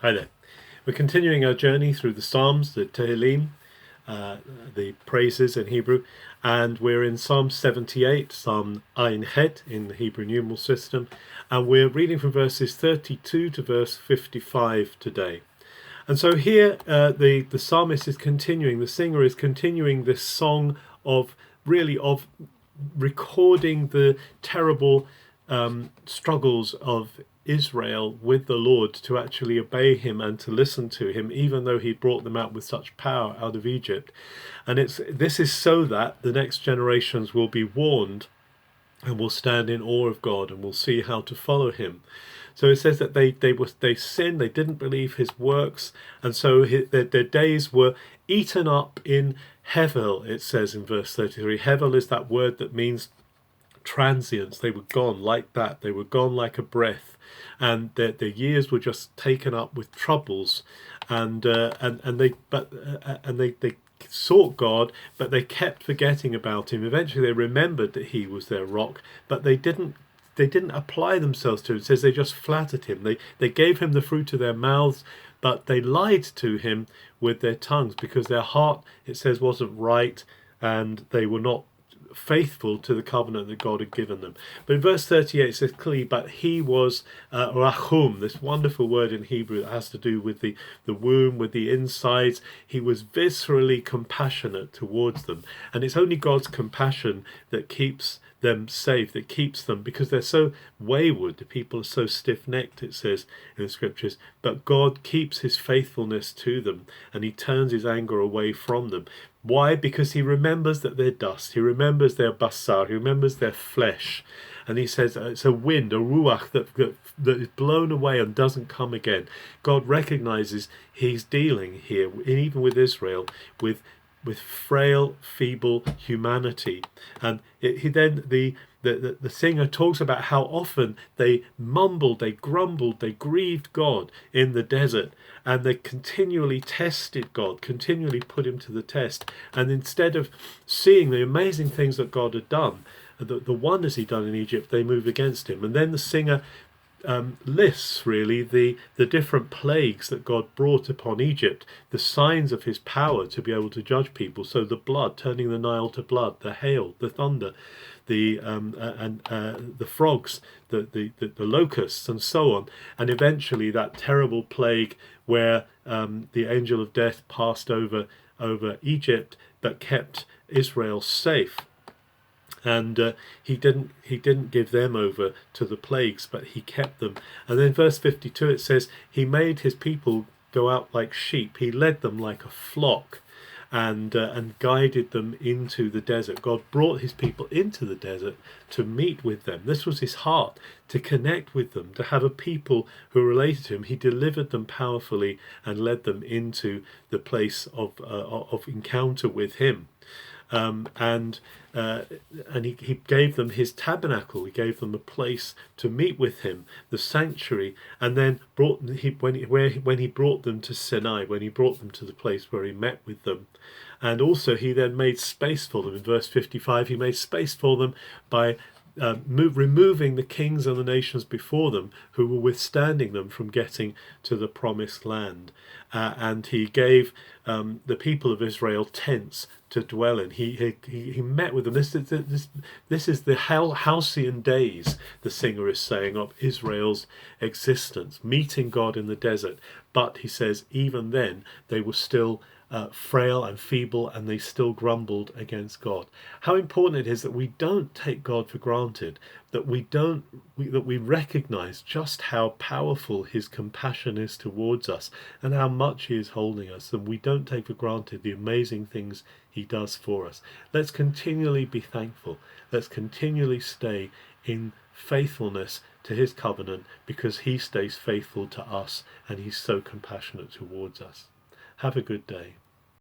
Hi there. We're continuing our journey through the Psalms, the Tehillim, the praises in Hebrew, and we're in Psalm 78, Psalm Ein Het in the Hebrew numeral system, and we're reading from verses 32 to verse 55 today. And so here the psalmist is continuing, the singer is continuing this song of recording the terrible struggles of Israel with the Lord to actually obey him and to listen to him, even though he brought them out with such power out of Egypt. And this is so that the next generations will be warned and will stand in awe of God and will see how to follow him. So it says that they sinned, they didn't believe his works, and so their days were eaten up in Hevel. It says in verse 33. Hevel is that word that means transience. They were gone like that. They were gone like a breath, and their years were just taken up with troubles, and they sought God, but they kept forgetting about him. Eventually, they remembered that he was their rock, but they didn't apply themselves to it. It says they just flattered him. They gave him the fruit of their mouths, but they lied to him with their tongues because their heart, it says, wasn't right, and they were not faithful to the covenant that God had given them. But in verse 38 it says clearly, but he was rachum, this wonderful word in Hebrew that has to do with the womb, with the insides. He was viscerally compassionate towards them, and it's only God's compassion that keeps them safe, that keeps them, because they're so wayward. The people are so stiff-necked, it says in the scriptures, but God keeps his faithfulness to them, and he turns his anger away from them. Why? Because he remembers that they're dust. He remembers their basar. He remembers their flesh. And he says it's a wind, a ruach that is blown away and doesn't come again. God recognizes he's dealing here, even with Israel, with frail, feeble humanity. And the singer talks about how often they mumbled, they grumbled, they grieved God in the desert, and they continually tested God, continually put him to the test. And instead of seeing the amazing things that God had done, the wonders he'd done in Egypt, they move against him. And then the singer lists really the different plagues that God brought upon Egypt, the signs of his power to be able to judge people. So the blood, turning the Nile to blood, the hail, the thunder, the frogs, the locusts, and so on, and eventually that terrible plague where the angel of death passed over Egypt but kept Israel safe. And he didn't give them over to the plagues, but he kept them. And then verse 52 it says he made his people go out like sheep. He led them like a flock, and guided them into the desert. God brought his people into the desert to meet with them. This was his heart, to connect with them, to have a people who related to him. He delivered them powerfully and led them into the place of encounter with him. And he gave them his tabernacle. He gave them a place to meet with him, the sanctuary, and then when he brought them to Sinai, when he brought them to the place where he met with them. And also he then made space for them. In verse 55 he made space for them by removing the kings and the nations before them who were withstanding them from getting to the promised land. And he gave the people of Israel tents to dwell in. He met with them. This is the halcyon days, the singer is saying, of Israel's existence, meeting God in the desert. But he says even then they were still frail and feeble, and they still grumbled against God. How important it is that we don't take God for granted, that we recognize just how powerful his compassion is towards us and how much he is holding us, and we don't take for granted the amazing things he does for us. Let's continually be thankful. Let's continually stay in faithfulness to his covenant, because he stays faithful to us and he's so compassionate towards us. Have a good day.